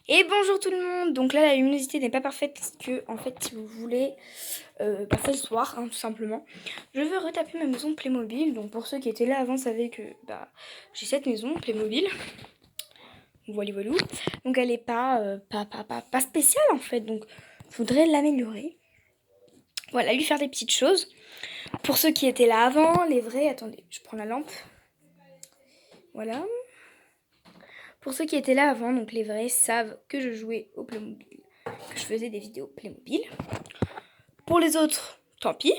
Et bonjour tout le monde. Donc là la luminosité n'est pas parfaite parce que en fait si vous voulez c'est le soir tout simplement. Je veux retaper ma maison Playmobil. Donc pour ceux qui étaient là avant savaient que j'ai cette maison Playmobil. Voilà. Donc elle est pas spéciale en fait. Donc il faudrait l'améliorer. Voilà, lui faire des petites choses. Pour ceux qui étaient là avant, les vrais, attendez, je prends la lampe. Voilà. Pour ceux qui étaient là avant, donc les vrais savent que je jouais au Playmobil, que je faisais des vidéos Playmobil. Pour les autres, tant pis.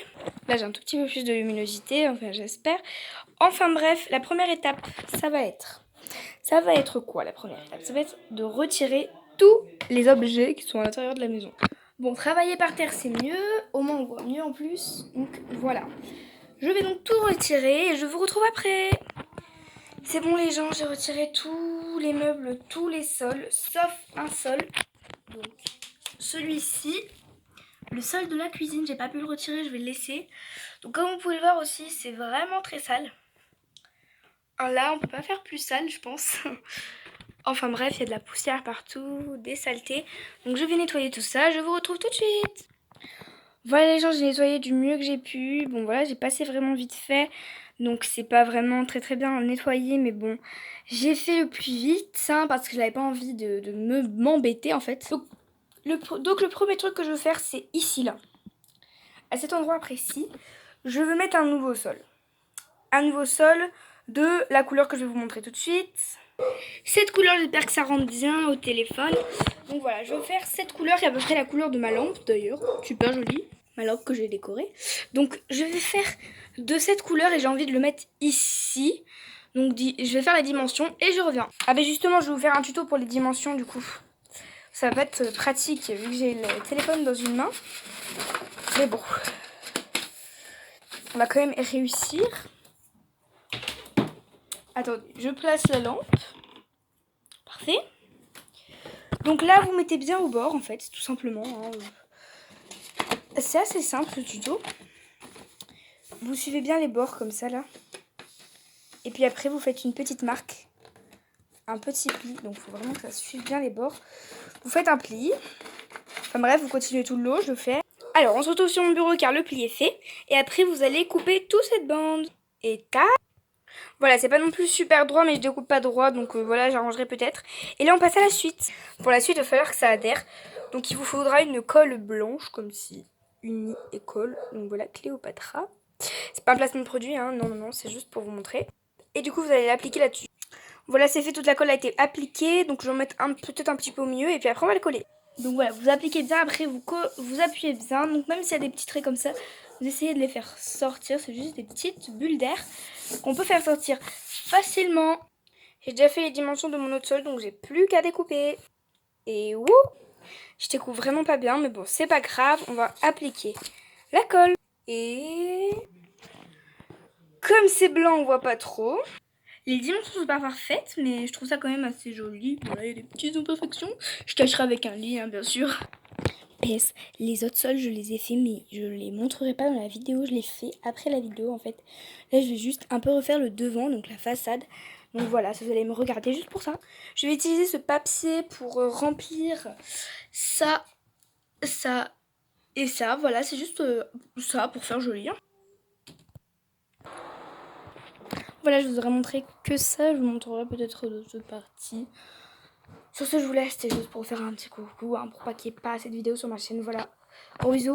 Là, j'ai un tout petit peu plus de luminosité, enfin j'espère. Enfin bref, la première étape, ça va être quoi la première étape? Ça va être de retirer tous les objets qui sont à l'intérieur de la maison. Bon, travailler par terre, c'est mieux. Au moins, on voit mieux en plus. Donc voilà. Je vais donc tout retirer et je vous retrouve après. C'est bon les gens, j'ai retiré tous les meubles, tous les sols, sauf un sol. Donc celui-ci, le sol de la cuisine, j'ai pas pu le retirer, je vais le laisser. Donc comme vous pouvez le voir aussi, c'est vraiment très sale. Là, on peut pas faire plus sale, je pense. Enfin bref, il y a de la poussière partout, des saletés. Donc je vais nettoyer tout ça, je vous retrouve tout de suite. Voilà les gens, j'ai nettoyé du mieux que j'ai pu. Bon voilà, j'ai passé vraiment vite fait. Donc c'est pas vraiment très bien nettoyé, mais bon, j'ai fait le plus vite parce que j'avais pas envie de m'embêter en fait. Donc le premier truc que je veux faire, c'est ici là. À cet endroit précis, je veux mettre un nouveau sol. Un nouveau sol de la couleur que je vais vous montrer tout de suite. Cette couleur, j'espère que ça rentre bien au téléphone. Donc voilà, je vais faire cette couleur qui est à peu près la couleur de ma lampe d'ailleurs. Super jolie, ma lampe que j'ai décorée. Donc je vais faire de cette couleur et j'ai envie de le mettre ici. Donc je vais faire la dimension et je reviens. Ah ben justement, je vais vous faire un tuto pour les dimensions du coup. Ça va être pratique vu que j'ai le téléphone dans une main. Mais bon, on va quand même réussir. Attendez, je place la lampe. Parfait. Donc là, vous mettez bien au bord, en fait, tout simplement. C'est assez simple, le tuto. Vous suivez bien les bords, comme ça, là. Et puis après, vous faites une petite marque. Un petit pli. Donc, il faut vraiment que ça suive bien les bords. Vous faites un pli. Enfin bref, vous continuez tout le long, je le fais. Alors, on se retrouve sur mon bureau, car le pli est fait. Et après, vous allez couper toute cette bande. Et tac. Voilà, c'est pas non plus super droit, mais je découpe pas droit, donc voilà, j'arrangerai peut-être. Et là, on passe à la suite. Pour la suite, il va falloir que ça adhère. Donc, il vous faudra une colle blanche, comme ci. Uni et colle. Donc voilà, Cléopatra. C'est pas un placement de produit, hein. Non, c'est juste pour vous montrer. Et du coup, vous allez l'appliquer là-dessus. Voilà, c'est fait, toute la colle a été appliquée. Donc, je vais en mettre peut-être un petit peu au milieu, et puis après, on va le coller. Donc voilà, vous appliquez bien, après vous appuyez bien. Donc même s'il y a des petits traits comme ça, vous essayez de les faire sortir. C'est juste des petites bulles d'air qu'on peut faire sortir facilement. J'ai déjà fait les dimensions de mon autre sol, donc j'ai plus qu'à découper. Et wouh, je découpe vraiment pas bien, mais bon, c'est pas grave. On va appliquer la colle. Et comme c'est blanc, on voit pas trop. Les dimensions sont pas parfaites, mais je trouve ça quand même assez joli. Voilà, il y a des petites imperfections. Je cacherai avec un lit, bien sûr. PS, les autres sols, je les ai fait, mais je les montrerai pas dans la vidéo. Je les fais après la vidéo, en fait. Là, je vais juste un peu refaire le devant, donc la façade. Donc voilà, vous allez me regarder juste pour ça. Je vais utiliser ce papier pour remplir ça, ça et ça. Voilà, c'est juste ça pour faire joli. Voilà, je vous aurais montré que ça. Je vous montrerai peut-être d'autres parties. Sur ce, je vous laisse. C'était juste pour faire un petit coucou, pour pas qu'il n'y ait pas assez de vidéos sur ma chaîne. Voilà. Gros bisous.